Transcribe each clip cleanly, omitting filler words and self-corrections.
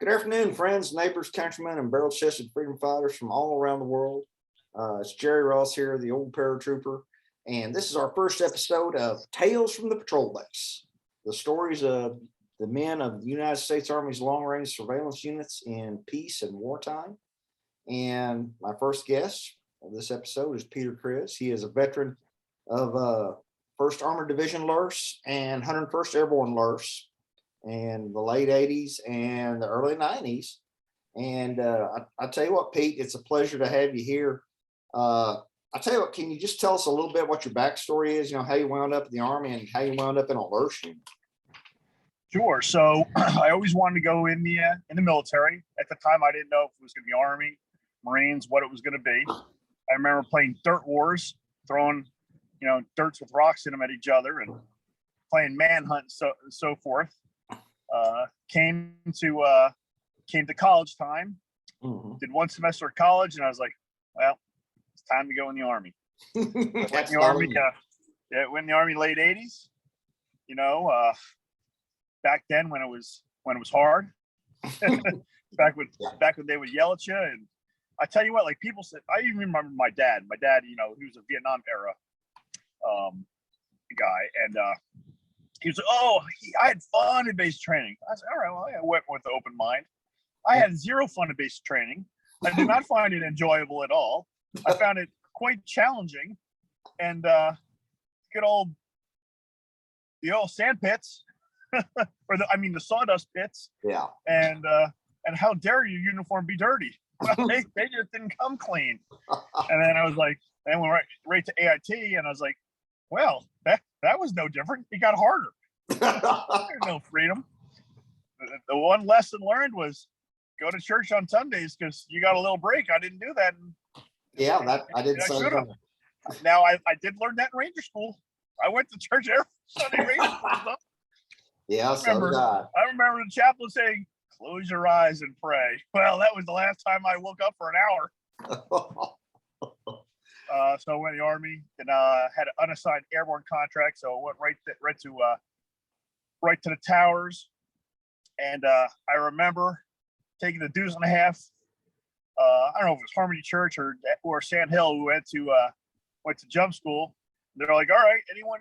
Good afternoon, friends, neighbors, countrymen, and barrel-chested freedom fighters from all around the world. It's Jerry Ross here, the old paratrooper, and this is our first episode of Tales from the Patrol Base, the stories of the men of the United States Army's long-range surveillance units in peace and wartime. And my first guest of this episode is Peter Chris. He is a veteran of 1st Armored Division LURS and 101st Airborne LURS in the late 80s and the early 90s. And I tell you what, Pete, it's a pleasure to have you here. I tell you what, can you just tell us a little bit what your backstory is? You know, how you wound up in the Army and how you wound up in a LURS unit? Sure. So I always wanted to go in the military. At the time, I didn't know if it was going to be Army, Marines, what it was going to be. I remember playing Dirt Wars, throwing, dirts with rocks in them at each other, and playing Manhunt and so forth. Came to college time. Did one semester of college, and I was like, well, it's time to go in the Army. Went in the Army. Went in the Army late 80s. Back then when it was hard. back when they would yell at you. And I tell you what, like people said, I even remember my dad. My dad, he was a Vietnam era guy, and he was like, "Oh, I had fun in basic training." I said, "All right, well, I went with an open mind." I had zero fun in basic training. I did not find it enjoyable at all. I found it quite challenging, and the old sand pits, or the sawdust pits. Yeah. And how dare your uniform be dirty? Well, they just didn't come clean. And then I was like, then went right to AIT, and I was like, well, that was no different. It got harder. There's no freedom. The one lesson learned was go to church on Sundays because you got a little break. I didn't do that. I did say that. Now I did learn that in Ranger School. I went to church every Sunday Ranger School. Yeah, I remember the chaplain saying, "Close your eyes and pray." Well, that was the last time I woke up for an hour. So I went to the Army and had an unassigned airborne contract. So I went right to the towers. And I remember taking the dues and a half. I don't know if it was Harmony Church or Sand Hill. We went to jump school. They're like, "All right, anyone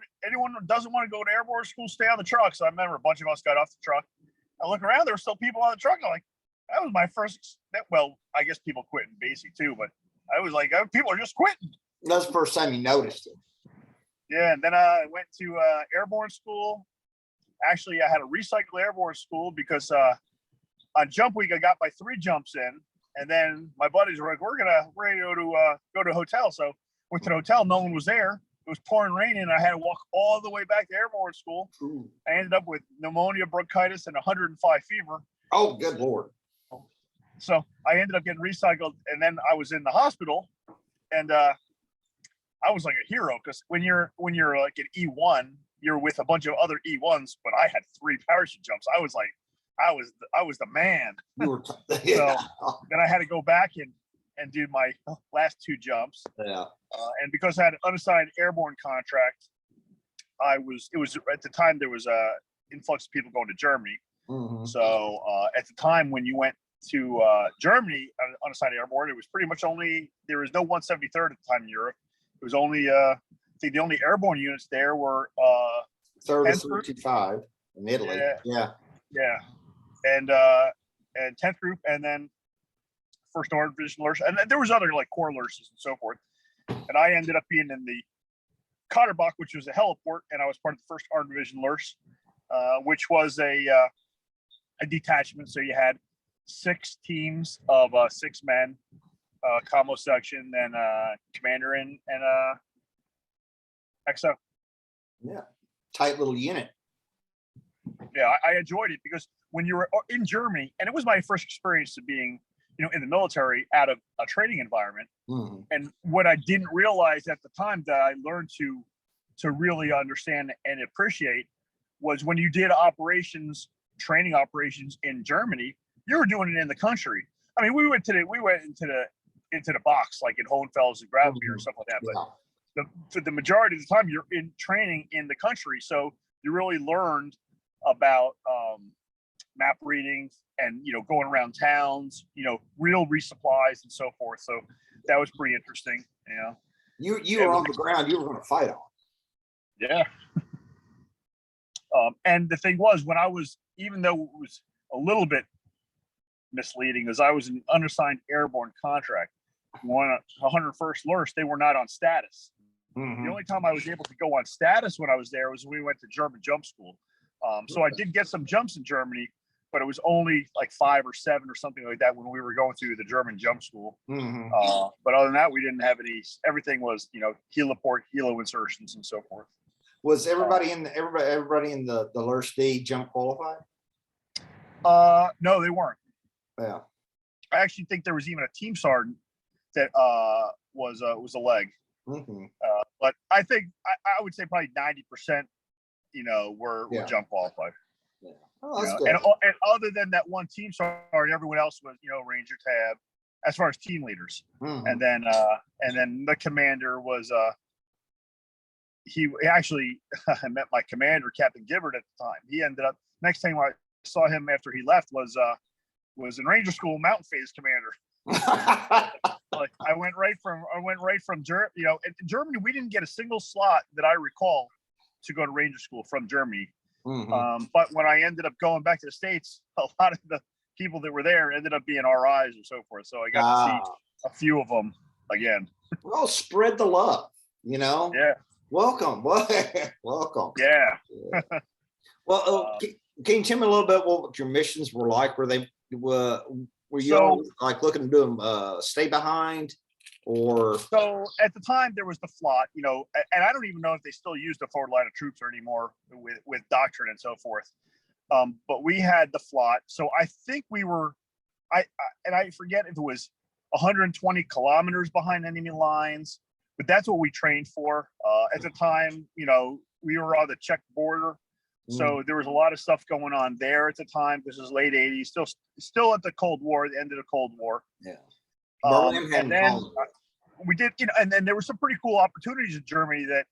who doesn't want to go to airborne school, stay on the truck." So I remember a bunch of us got off the truck. I look around, there were still people on the truck. I'm like, that was my first. Well, I guess people quit in basic too, but I was like, people are just quitting. That's the first time you noticed it. Yeah, and then I went to airborne school. Actually, I had a recycle airborne school because on jump week I got my 3 jumps in, and then my buddies were like, "We're gonna go to a hotel." So went to the hotel. No one was there. It was pouring rain, and I had to walk all the way back to airborne school. Ooh. I ended up with pneumonia, bronchitis, and 105 fever. Oh, good Lord. So I ended up getting recycled, and then I was in the hospital, and I was like a hero because when you're like an E1, you're with a bunch of other E1s, but I had 3 parachute jumps. I was like, I was the man. Yeah. So then I had to go back and do my last 2 jumps. Yeah. And because I had an unassigned airborne contract, it was at the time there was a influx of people going to Germany. Mm-hmm. So at the time when you went to Germany unassigned airborne, it was pretty much there was no 173rd at the time in Europe. It was only I think the only airborne units there were 3rd of 325 in Italy. Yeah. And 10th group, and then 1st Armored Division LURS, and there was other like Corps LURSes and so forth. And I ended up being in the Katterbach, which was a heliport, and I was part of the 1st Armored Division LURS, which was a detachment. So you had 6 teams of 6 men, commo section, then commander and XO. Yeah, tight little unit. Yeah, I enjoyed it because when you were in Germany, and it was my first experience of being, in the military out of a training environment. Mm-hmm. And what I didn't realize at the time that I learned to really understand and appreciate was when you did training operations in Germany, you were doing it in the country. I mean, we went into the box like in Hohenfels and Grabmere and stuff like that. But for the majority of the time, you're in training in the country, so you really learned about map readings, and going around towns, real resupplies and so forth. So that was pretty interesting. You were on the ground. You were going to fight on. Yeah. And the thing was, when I was, even though it was a little bit misleading, as I was an unassigned airborne contract, 101st LURS, they were not on status. Mm-hmm. The only time I was able to go on status when I was there was when we went to German jump school. So I did get some jumps in Germany, but it was only like 5 or 7 or something like that when we were going through the German jump school. Mm-hmm. But other than that, we didn't have any. Everything was, heliport, helo insertions, and so forth. Was everybody in the LURS-D jump qualified? No, they weren't. Yeah. I actually think there was even a team sergeant that was a leg. Mm-hmm. But I think I would say probably 90%, were jump qualified. Yeah. Oh, that's good. And other than that one team sergeant, everyone else was Ranger tab as far as team leaders. Mm-hmm. And then the commander was he actually I met my commander, Captain Gibbard, at the time. He ended up, next time I saw him after he left was in Ranger School, Mountain Phase commander. Like I went right from Germany. In Germany, we didn't get a single slot that I recall to go to Ranger School from Germany. Mm-hmm. But when I ended up going back to the States, a lot of the people that were there ended up being RIs or so forth. So I got to see a few of them again. Well, spread the love, Yeah. Welcome. Welcome. Yeah. Well, can you tell me a little bit what your missions were like? Were you all like looking to do them stay behind, or? So at the time there was the FLOT, and I don't even know if they still use the forward line of troops anymore with doctrine and so forth. But we had the FLOT. So I think we were, I forget if it was 120 kilometers behind enemy lines, but that's what we trained for. At the time, we were on the Czech border. So there was a lot of stuff going on there at the time. This is late 80s, still at the Cold War, the end of the Cold War. Yeah. And then we did, and then there were some pretty cool opportunities in Germany that,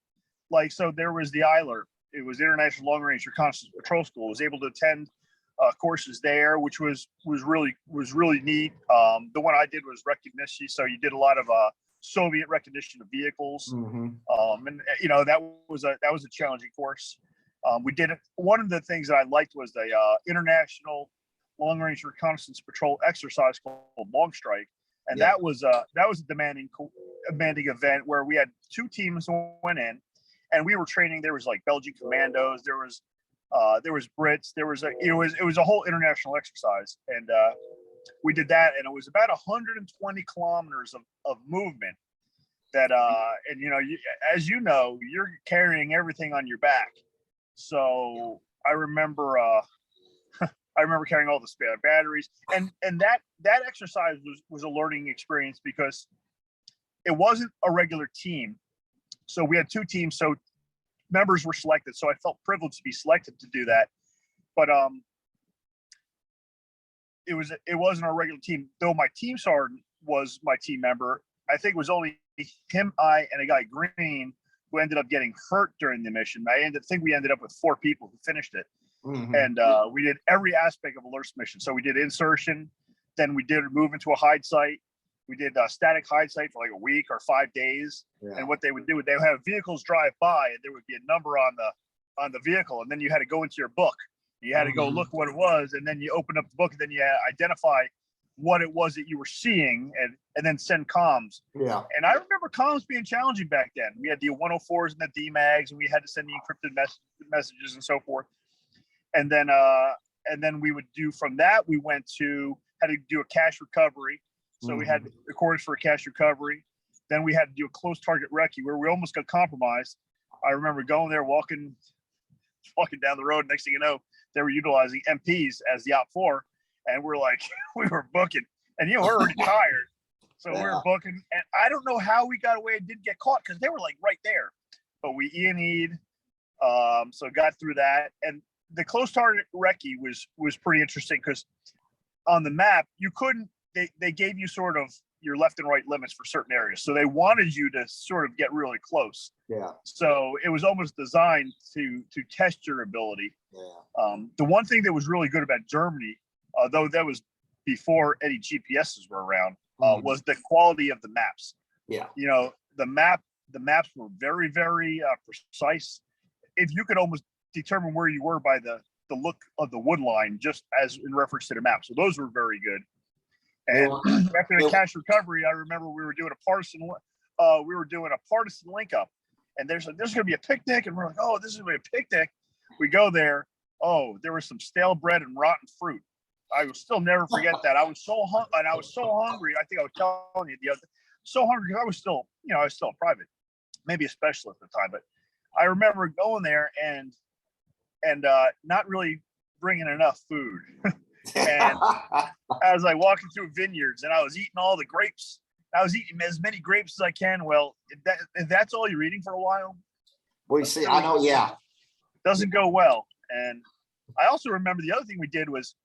so there was the ILR. It was International Long Range Reconnaissance Patrol School. I was able to attend courses there, which was really neat. The one I did was recognition. So you did a lot of Soviet recognition of vehicles. Mm-hmm. And that was a challenging course. We did it. One of the things that I liked was the International Long Range Reconnaissance Patrol exercise called Long Strike, and that was a demanding event where we had 2 teams went in, and we were training. There was like Belgian commandos, there was Brits, it was a whole international exercise, and we did that, and it was about 120 kilometers of movement. That and as you're carrying everything on your back. So I remember carrying all the spare batteries, and that exercise was a learning experience because it wasn't a regular team. So we had 2 teams, so members were selected. So I felt privileged to be selected to do that. But it wasn't a regular team, though my team sergeant was my team member. I think it was only him, I, and a guy Green who ended up getting hurt during the mission. I think we ended up with 4 people who finished it. Mm-hmm. And we did every aspect of a LURS mission. So we did insertion, then we did move into a hide site. We did a static hide site for like a week or 5 days. Yeah. And what they would do, they would have vehicles drive by, and there would be a number on the vehicle, and then you had to go into your book. You had to go look what it was, and then you open up the book, and then you identify what it was that you were seeing, and then send comms. Yeah. And I remember comms being challenging back then. We had the 104s and the DMAGs, and we had to send the encrypted messages and so forth. And then we would do from that, we had to do a cache recovery. So we had the course for a cache recovery. Then we had to do a close target recce where we almost got compromised. I remember going there, walking down the road. Next thing you know, they were utilizing MPs as the OP4. And we're like, we were booking, and we're already tired. So we were booking, and I don't know how we got away and didn't get caught because they were like right there. But we E&E'd, so got through that. And the close target recce was pretty interesting because on the map, you couldn't, they gave you sort of your left and right limits for certain areas. So they wanted you to sort of get really close. Yeah. So it was almost designed to test your ability. Yeah. The one thing that was really good about Germany, though that was before any GPSs were around, was the quality of the maps. Yeah. You know, the maps were very, very precise. If you could almost determine where you were by the look of the wood line, just as in reference to the map. So those were very good. And after the cash recovery, I remember we were doing a partisan link up, and there's going to be a picnic, and we're like, oh, this is going to be a picnic. We go there. Oh, there was some stale bread and rotten fruit. I will still never forget that. I was so hungry. I think I was telling you the other, so hungry because I was still a private, maybe a special at the time. But I remember going there and not really bringing enough food. And I was like walking through vineyards, and I was eating all the grapes. I was eating as many grapes as I can. Well, if that's all you're eating for a while, well, you see, I know, yeah, doesn't go well. And I also remember the other thing we did was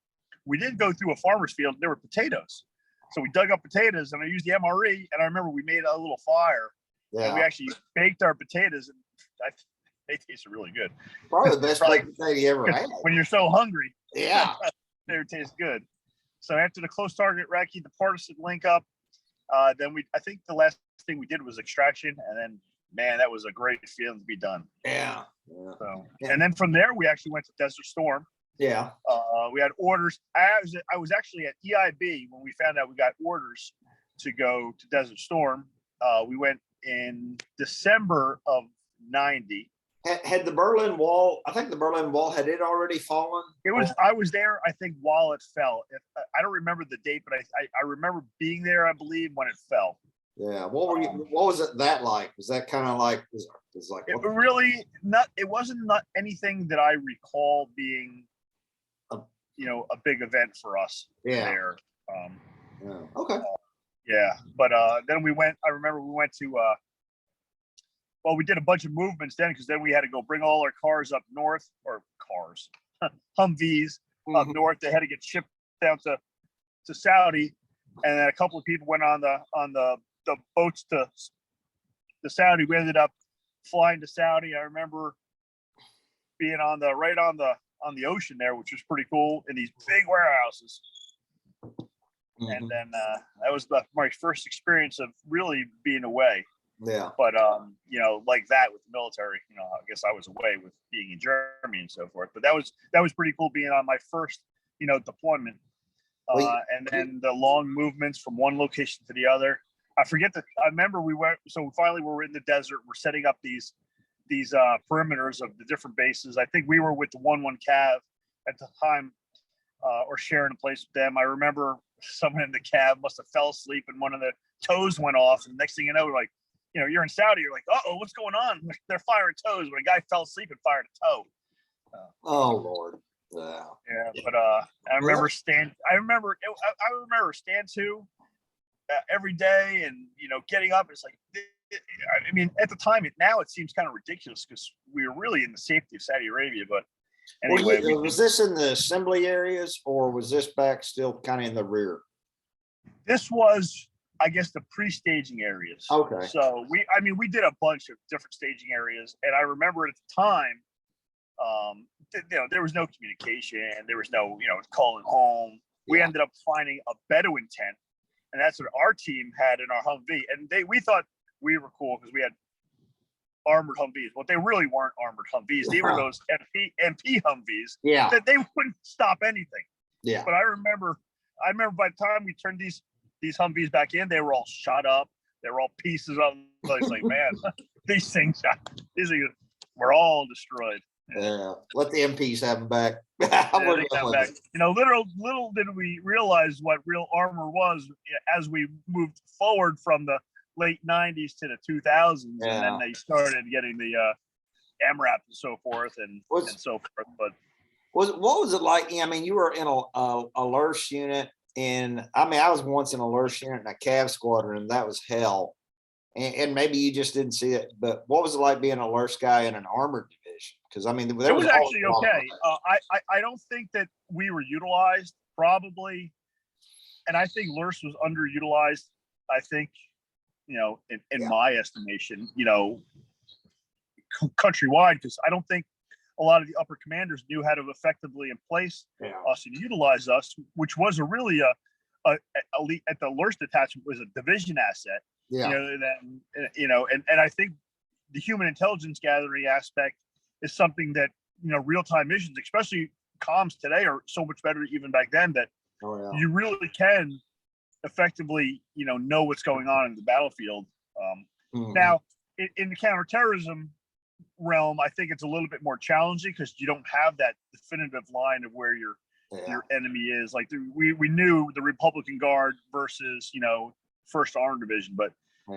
we did go through a farmer's field. And there were potatoes, so we dug up potatoes, and I used the MRE. And I remember we made a little fire, and we actually baked our potatoes, and they tasted really good. Probably the best potato you ever had. When you're so hungry, yeah, they would taste good. So after the close target recce, the partisan link up, then I think the last thing we did was extraction, and then man, that was a great feeling to be done. Yeah. So, and then from there, we actually went to Desert Storm. Yeah. We had orders. I was actually at EIB when we found out we got orders to go to Desert Storm. We went in December of '90. Had the Berlin Wall? I think the Berlin Wall had it already fallen. It was. I was there, I think, while it fell. I don't remember the date, but I remember being there, I believe, when it fell. Yeah. What was it that like? Was that kind of like? Was like? It really not. It wasn't not anything that I recall being, a big event for us. Yeah. There. Yeah. Okay. Yeah, but then we went. I remember we went to. Well, we did a bunch of movements then, because then we had to go bring all our cars up north, or cars, Humvees up north. They had to get shipped down to Saudi, and then a couple of people went on the boats to Saudi. We ended up flying to Saudi. I remember being on the ocean there, which was pretty cool, in these big warehouses. And then that was my first experience of really being away. Yeah. But like that with the military, I guess I was away with being in Germany and so forth. But that was pretty cool being on my first, deployment. And then the long movements from one location to the other. I remember we finally were in the desert. We're setting up these perimeters of the different bases. I think we were with the 1-1 Cav at the time, or sharing a place with them. I remember someone in the Cav must have fell asleep and one of the toes went off. And the next thing you know, like, you're in Saudi, you're like, uh-oh, what's going on? They're firing toes, but a guy fell asleep and fired a toe. Oh Lord. Yeah. Yeah, but I remember stand 2 every day, and getting up. It's like, I mean, at the time, now it seems kind of ridiculous because we were really in the safety of Saudi Arabia. But anyway, was this in the assembly areas, or was this back still kind of in the rear? This was, I guess, the pre-staging areas. Okay. So we did a bunch of different staging areas, and I remember at the time, there was no communication, there was no, calling home. We ended up finding a Bedouin tent, and that's what our team had in our Humvee, and we thought we were cool because we had armored Humvees. Well, they really weren't armored Humvees. They were those MP Humvees. Yeah. That they wouldn't stop anything. Yeah. But I remember by the time we turned these Humvees back in, they were all shot up. They were all pieces of. It's like, man, these things were all destroyed. Yeah, let the MPs have them back. Little did we realize what real armor was as we moved forward from the late '90s to the 2000s, and then they started getting the MRAP and so forth, and so forth. But what was it like? I mean, you were in a LURS unit. And I mean, I was once in a LURS unit in a Cav squadron, and that was hell. And maybe you just didn't see it, but what was it like being a LURS guy in an armored division? Because I mean, it was actually okay. I don't think that we were utilized, probably, and I think LURS was underutilized. I think, in my estimation, countrywide, because I don't think a lot of the upper commanders knew how to effectively in place us and utilize us, which was a really elite at the Lurst detachment was a division asset. Yeah. And I think the human intelligence gathering aspect is something that real-time missions, especially comms today, are so much better even back then that you really can effectively know what's going on in the battlefield. Now in the counterterrorism realm, I think it's a little bit more challenging because you don't have that definitive line of where your enemy is. Like we knew the Republican Guard versus First Armored Division, but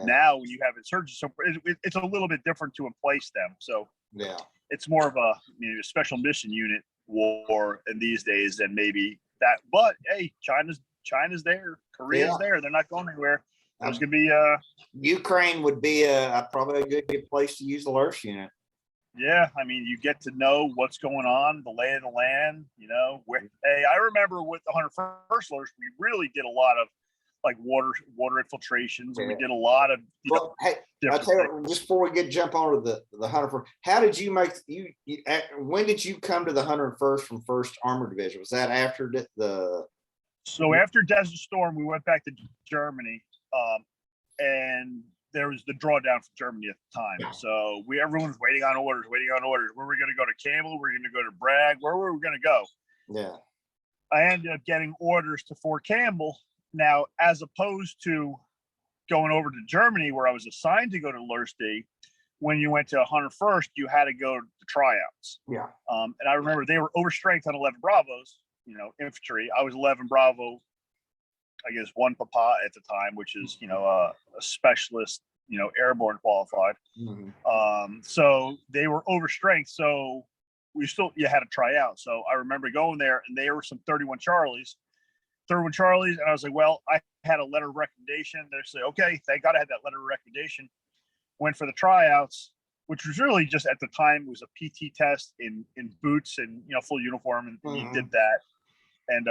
now when you have insurgents, so it's a little bit different to emplace them. So it's more of a special mission unit war in these days than maybe that. But hey, China's there, Korea's there. They're not going anywhere. There's gonna be Ukraine would be probably a good place to use the Lurch unit. Yeah, I mean, you get to know what's going on, the lay of the land. Hey, I remember with the 101st Lurch, we really did a lot of like water infiltrations, and we did a lot of. Hey, I'll tell you, just before we jump on to the 101st, how did you make when did you come to the 101st from 1st Armored Division? Was that after the? So after Desert Storm, we went back to Germany, and there was the drawdown from Germany at the time. So everyone was waiting on orders. Where were we going to go to Campbell? Were we going to go to Bragg? Where were we going to go? Yeah. I ended up getting orders to Fort Campbell. Now, as opposed to going over to Germany, where I was assigned to go to Lurstey, when you went to 101st, you had to go to the tryouts. Yeah. And I remember they were overstrength on 11 Bravos, infantry. I was 11 Bravo, I guess 1 Papa at the time, which is, a specialist, airborne qualified. So they were overstrength. So you had to try out. So I remember going there, and there were some 31 Charlies. And I was like, well, I had a letter of recommendation. They say, okay, thank God I had that letter of recommendation. Went for the tryouts, which was really just at the time was a PT test in boots and full uniform, and you did that. And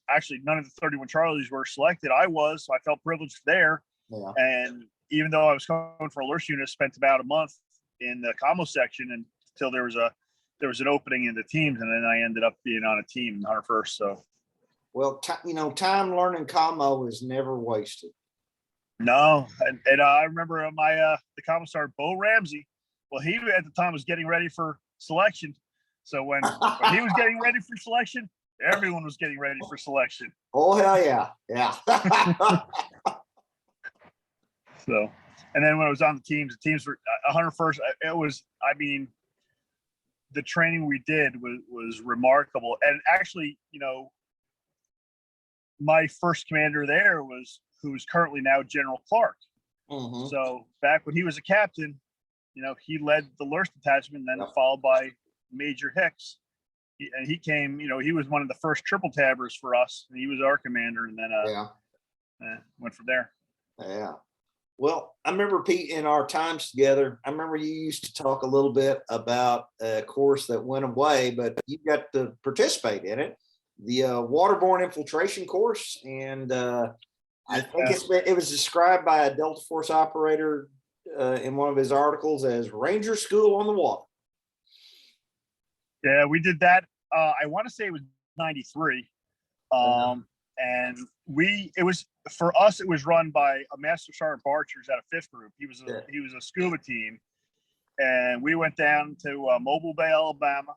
actually, none of the 31 Charlies were selected. I was, so I felt privileged there. Yeah. And even though I was going for a Lurch unit, spent about a month in the commo section until there was an opening in the teams, and then I ended up being on a team in 101st. So. Well, time learning commo is never wasted. No, and I remember the commissar Bo Ramsey. Well, he at the time was getting ready for selection. So when he was getting ready for selection, everyone was getting ready for selection. Oh hell yeah. So, and then when I was on the teams were 101st. It was, I mean, the training we did was remarkable, and actually, my first commander there who's currently now General Clark. So back when he was a captain, he led the Lurch detachment, then followed by Major Hicks. He came, he was one of the first triple tabbers for us, and he was our commander, and then went from there. Yeah. Well, I remember, Pete, in our times together, I remember you used to talk a little bit about a course that went away, but you got to participate in it. The waterborne infiltration course, and I think it was described by a Delta Force operator in one of his articles as Ranger School on the Water. Yeah, we did that. I want to say it was 93, and it was for us. It was run by a Master Sergeant Barchers out of 5th Group. He was a scuba team, and we went down to Mobile Bay, Alabama.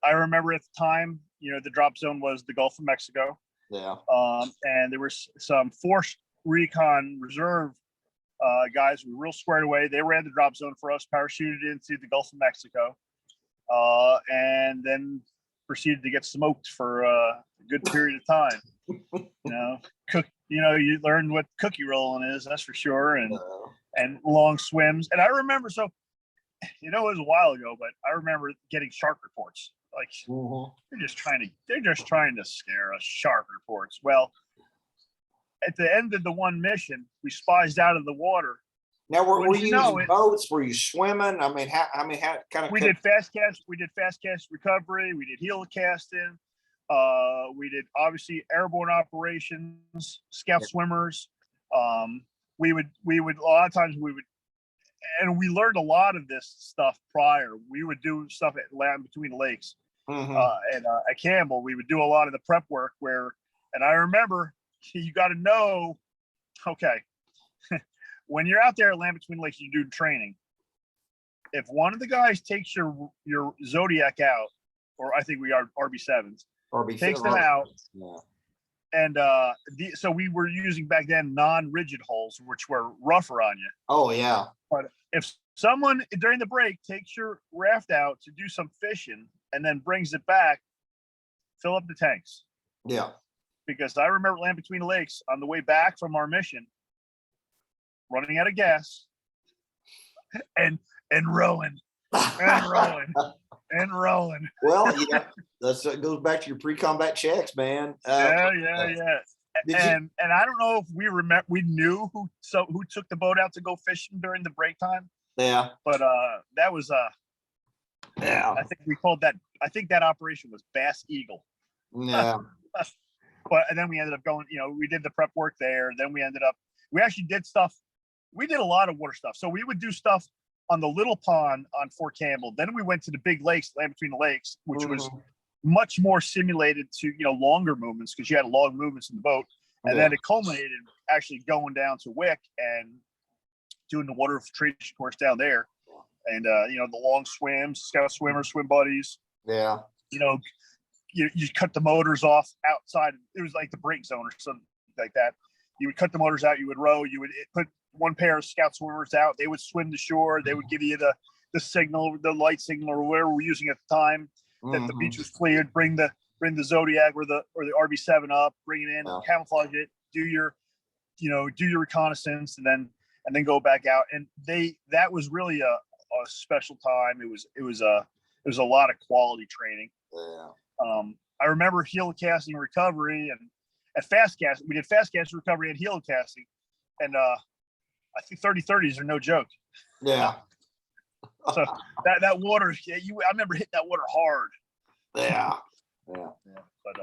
I remember at the time, the drop zone was the Gulf of Mexico. Yeah. And there was some Force Recon Reserve guys who were real squared away. They ran the drop zone for us, parachuted into the Gulf of Mexico, and then proceeded to get smoked for a good period of time. You learn what cookie rolling is, that's for sure, and long swims. And I remember, it was a while ago, but I remember getting shark reports. Like they're just trying to scare us. Shark reports. Well, at the end of the one mission, we spiced out of the water. Now, were you using boats? Were you swimming? I mean, how kind of? We did fast cast. We did fast cast recovery. We did heel casting. We did obviously airborne operations, scout swimmers. We would a lot of times we would, and we learned a lot of this stuff prior. We would do stuff at Land Between the Lakes. And at Campbell, we would do a lot of the prep work and I remember you got to know, okay, when you're out there at Land Between the Lakes, you do training. If one of the guys takes your Zodiac out, or I think we are RB7s, takes them out, and so we were using back then non-rigid hulls, which were rougher on you. Oh yeah. But if someone during the break takes your raft out to do some fishing and then brings it back, fill up the tanks. Yeah. Because I remember Land Between the Lakes on the way back from our mission, running out of gas and rowing and rowing. Well, yeah, that goes back to your pre-combat checks, man. Yeah. And I don't know if we knew who took the boat out to go fishing during the break time. Yeah. But that was yeah. I think that operation was Bass Eagle. Yeah. And then we ended up going, we did the prep work there. Then we actually did stuff. We did a lot of water stuff. So we would do stuff on the little pond on Fort Campbell. Then we went to the big lakes, Land Between the Lakes, which was much more simulated to, longer movements because you had long movements in the boat. And then it culminated actually going down to Wick and doing the water filtration course down there. And, the long swims, scout swimmers, swim buddies. Yeah. You cut the motors off outside. It was like the break zone or something like that. You would cut the motors out. You would row. You would put one pair of scout swimmers out. They would swim to shore. They would give you the signal, the light signal, or whatever we're using at the time that the beach was cleared. Bring the Zodiac or the RB7 up. Bring it in, camouflage it. Do your reconnaissance, and then go back out. And that was really a special time. It was a lot of quality training. Yeah. I remember helicasting recovery, and at fast cast, we did fast cast recovery and helicasting, and I think 30-30s are no joke. Yeah. So that water, I remember hitting that water hard. Yeah. But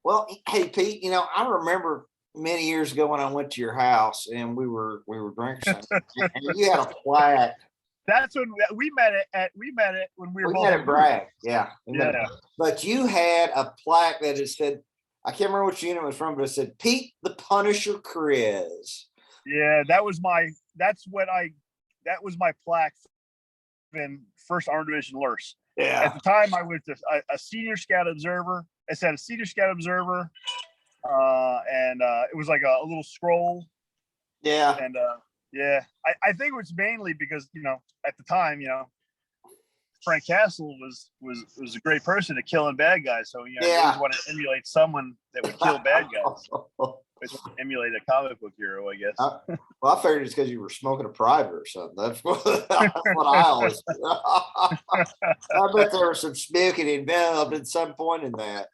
well, hey Pete, I remember many years ago when I went to your house and we were drinking something, and you had a plaque. That's when we met it when we were both met at Bragg. Yeah. Yeah. But you had a plaque that it said, I can't remember which unit it was from, but it said Pete the Punisher Chris. Yeah, that was my plaque in First Armored Division LURS. Yeah. At the time, I was a senior scout observer. It said a senior scout observer, and it was like a little scroll. Yeah. And I think it was mainly because at the time Frank Castle was a great person at killing bad guys. So you always want to emulate someone that would kill bad guys. Emulate a comic book hero, I guess. I figured it's because you were smoking a private or something. That's what I always. I bet there was some smoking involved at some point in that.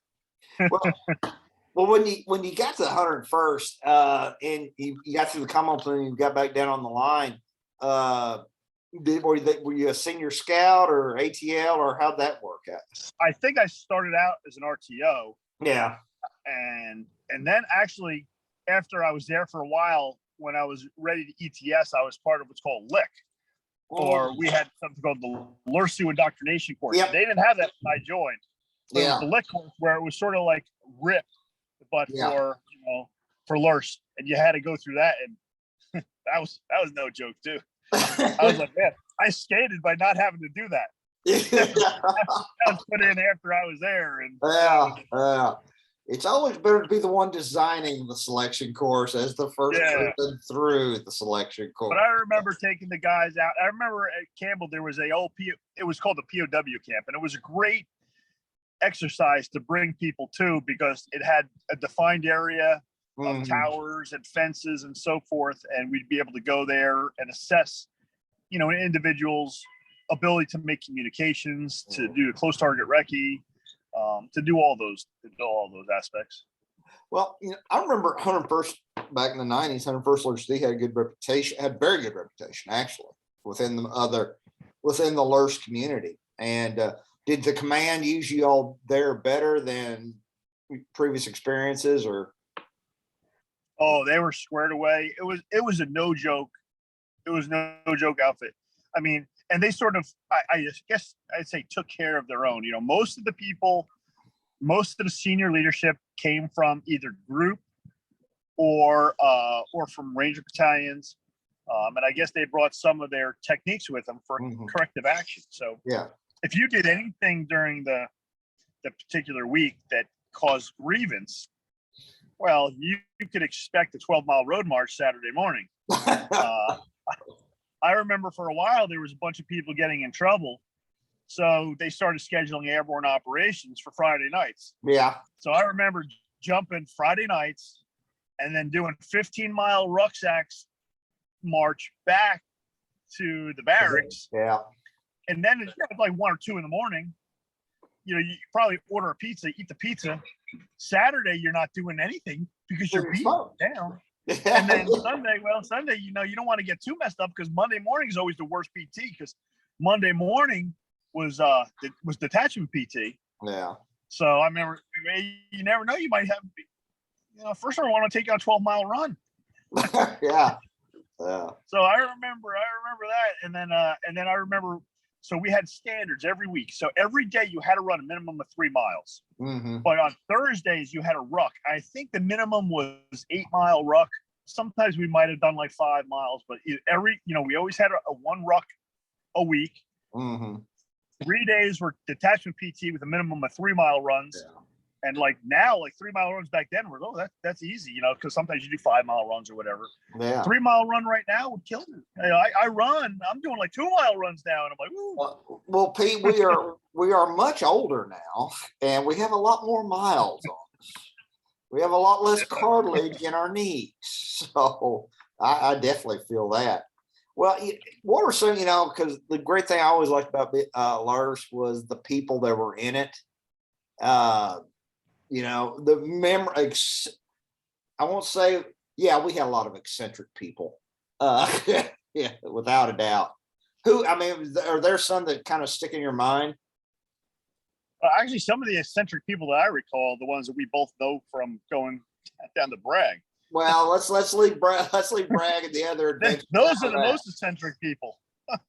Well, when you got to the 101st and you got through the common plan and you got back down on the line, were you a senior scout or ATL, or how'd that work out? I think I started out as an RTO. Yeah. And then actually, after I was there for a while, when I was ready to ETS, I was part of what's called LIC, or we had something called the LURSU indoctrination course. Yep. They didn't have that when I joined. So it was the LIC course where it was sort of like RIP, but for LURS, and you had to go through that, and that was no joke too. I was like, man, I skated by not having to do that. I was put in after I was there, and it's always better to be the one designing the selection course as the first person through the selection course. But I remember taking the guys out. I remember at Campbell there was it was called the POW camp, and it was a great exercise to bring people to because it had a defined area of towers and fences and so forth, and we'd be able to go there and assess an individual's ability to make communications, to do a close target recce, to do all those aspects. Well, I remember 101st back in the 90s. 101st LURS had a good reputation, had very good reputation actually within the LURS community. And did the command use you all there better than previous experiences or? Oh, they were squared away. It was a no joke. It was no joke outfit. I mean, and they sort of, I guess I'd say, took care of their own. You know, most of the senior leadership came from either group or from Ranger battalions, and I guess they brought some of their techniques with them for corrective action. So, yeah, if you did anything during the particular week that caused grievance, well, you could expect a 12-mile road march Saturday morning. I remember for a while there was a bunch of people getting in trouble, so they started scheduling airborne operations for Friday nights. Yeah. So I remember jumping Friday nights and then doing 15-mile rucksacks march back to the barracks. Yeah. And then it's like 1 or 2 in the morning. You know, you probably order a pizza, eat the pizza. Saturday, you're not doing anything because you're beaten down. And then Sunday, you know, you don't want to get too messed up because Monday morning is always the worst PT because Monday morning was detachment PT. Yeah. So I remember, you never know, you might have, you know, first I want to take out a 12-mile run. Yeah. Yeah. So I remember that, and then I remember. So we had standards every week. So every day you had to run a minimum of 3 miles. But on Thursdays you had a ruck. I think the minimum was 8-mile ruck. Sometimes we might have done like 5 miles, but we always had a 1 ruck a week. 3 days were detachment PT with a minimum of 3-mile runs. Yeah. And like now, like 3-mile runs back then were, that's easy, you know, because sometimes you do 5-mile runs or whatever. Yeah. 3-mile run right now would kill me. I run. I'm doing like 2-mile runs now, and I'm like, ooh. Well, Pete, we are much older now, and we have a lot more miles on us. We have a lot less cartilage in our knees, so I definitely feel that. Well, what are some, you know, because the great thing I always liked about LERS was the people that were in it. You know, the memory, I won't say, yeah, we had a lot of eccentric people. Yeah, without a doubt. Are there some that kind of stick in your mind? Actually, some of the eccentric people that I recall, the ones that we both know from going down to Bragg. Well, let's leave Bragg and the other adventures. Those are the most eccentric people.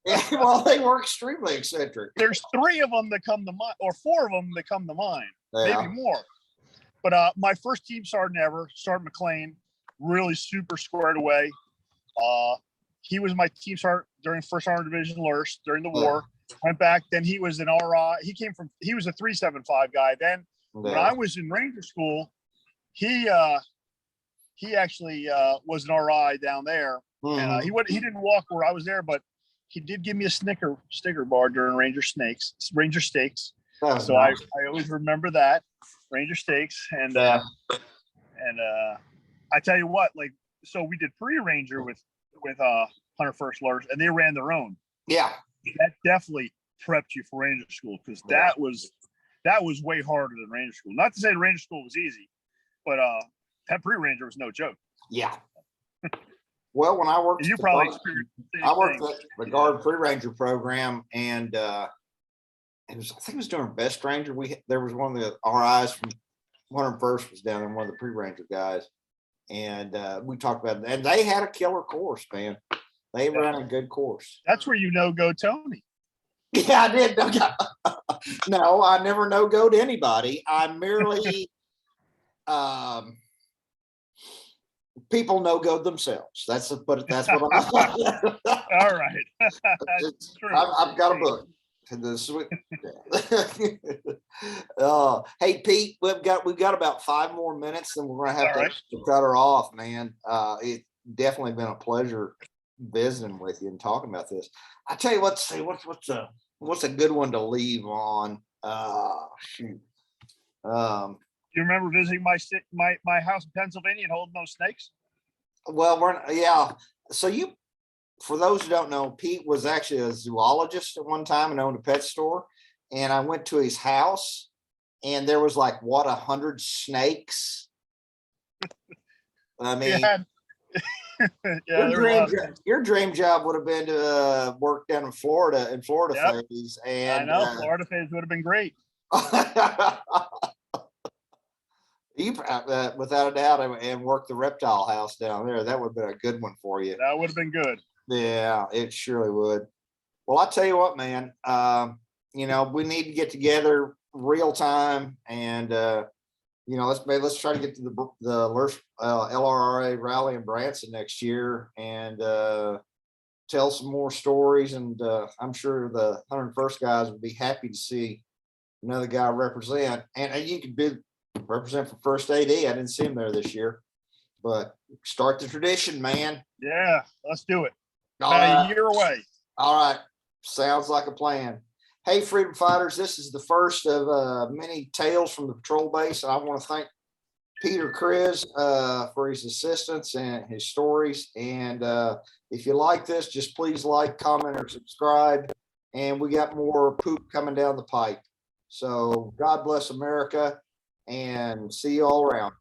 Yeah, well, they were extremely eccentric. There's 3 of them that come to mind, or 4 of them that come to mind, yeah. Maybe more. But my first team sergeant ever, Sergeant McLean, really super squared away. He was my team sergeant during 1st Armored Division LERS during the war. Went back, then he was an RI. He was a 375 guy. Then when I was in Ranger School, he actually was an RI down there. And he didn't walk where I was there, but he did give me a sticker bar during Ranger Steaks. So nice. I always remember that. Ranger Steaks, and I tell you what, like, so we did pre-Ranger with 101st LERS, and they ran their own. Yeah, that definitely prepped you for Ranger School because that was way harder than Ranger School. Not to say the Ranger School was easy, but that pre-Ranger was no joke. Yeah. Well, when I worked, you probably experienced the same I worked thing. at the Guard Pre-Ranger program, and I think it was during Best Ranger. There was one of the RIs from 101st was down there, one of the pre-Ranger guys, and we talked about it. And they had a killer course, man. They ran a good course. That's where you go Tony. Yeah, I did. No, I never no-goed anybody. I merely people no-goed themselves. That's what I'm. All right. I've got a book. Hey Pete, we've got about 5 more minutes, and we're gonna have to cut her off, man. It's definitely been a pleasure visiting with you and talking about this. I tell you what, what's a good one to leave on? Shoot. You remember visiting my house in Pennsylvania and holding those snakes? Well, so for those who don't know, Pete was actually a zoologist at one time and owned a pet store. And I went to his house, and there was like 100 snakes. I mean, your dream job would have been to work down in Florida phase. And I know Florida phase would have been great. without a doubt, and work the reptile house down there. That would have been a good one for you. That would have been good. Yeah, it surely would. Well, I tell you what, man. We need to get together real time, and let's try to get to the LRRA rally in Branson next year, and tell some more stories. And I'm sure the 101st guys would be happy to see another guy represent. And you could represent for First AD. I didn't see him there this year, but start the tradition, man. Yeah, let's do it. All About right. a year away. All right. Sounds like a plan. Hey, Freedom Fighters, this is the first of many tales from the patrol base. I want to thank Peter Criz for his assistance and his stories. And if you like this, just please like, comment, or subscribe. And we got more poop coming down the pipe. So God bless America, and see you all around.